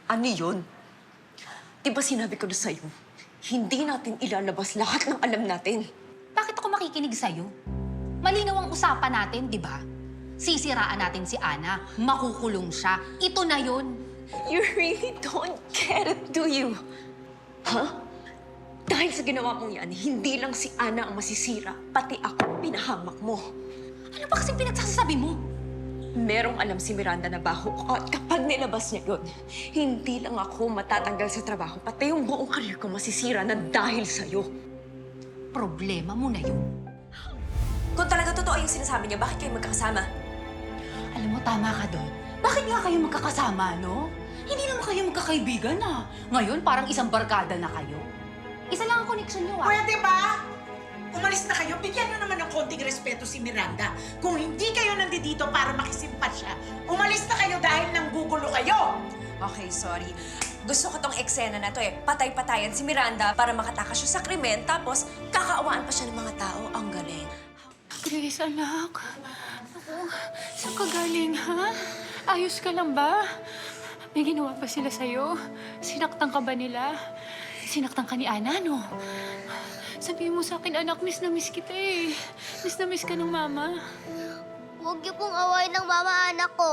Ano yun? Di ba sinabi ko na sa'yo, hindi natin ilalabas lahat ng alam natin. Bakit ako makikinig sa'yo? Malinaw ang usapan natin, di ba? Sisiraan natin si Ana, makukulong siya. Ito na yun. You really don't get it, do you? Huh? Dahil sa ginawa mong yan, hindi lang si Ana ang masisira, pati ako pinahamak mo. Ano ba kasing pinagsasabi mo? Merong alam si Miranda na baho ko at kapag nilabas niya yun, hindi lang ako matatanggal sa trabaho, pati yung buong karir ko masisira na dahil sa'yo. Problema mo na yun. Kung talaga totoo yung sinasabi niya, bakit kayo magkakasama? Alam mo, tama ka doon. Bakit nga kayo magkakasama, no? Hindi naman kayo magkakaibigan, ah. Ngayon, parang isang barkada na kayo. Isa lang ang connection niyo, ah. Pwede ba? Umalis na kayo, bigyan nyo naman ng konting respeto si Miranda. Kung hindi kayo nandito para makisimpat siya, umalis na kayo dahil nanggugulo kayo. Okay, sorry. Gusto ko tong eksena na to Patay-patayan si Miranda para makatakas siya sa krimen, tapos kakaawaan pa siya ng mga tao. Ang galing. Grace, anak. Ako, saan ka galing, ha? Ayos ka lang ba? May ginawa ba sila sa'yo? Sinaktan ka ba nila? Sinaktan ka ni Ana, no? Sabihin mo sa akin, anak, miss na miss kita eh. Miss na miss ka ng mama. Huwag niyo pong awayin ng mama anak ko.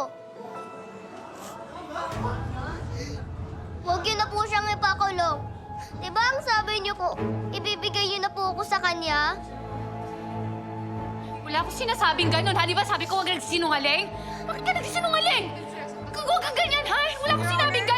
Huwag niyo na po siyang ipakulong. Diba ang sabi niyo po, ibibigay niyo na po ako sa kanya? Wala akong sinasabing ganun, ha? Di ba sabi ko huwag nagsinungaling? Bakit ka nagsinungaling? Huwag kang ganyan, ha? Wala akong sinabing ganun.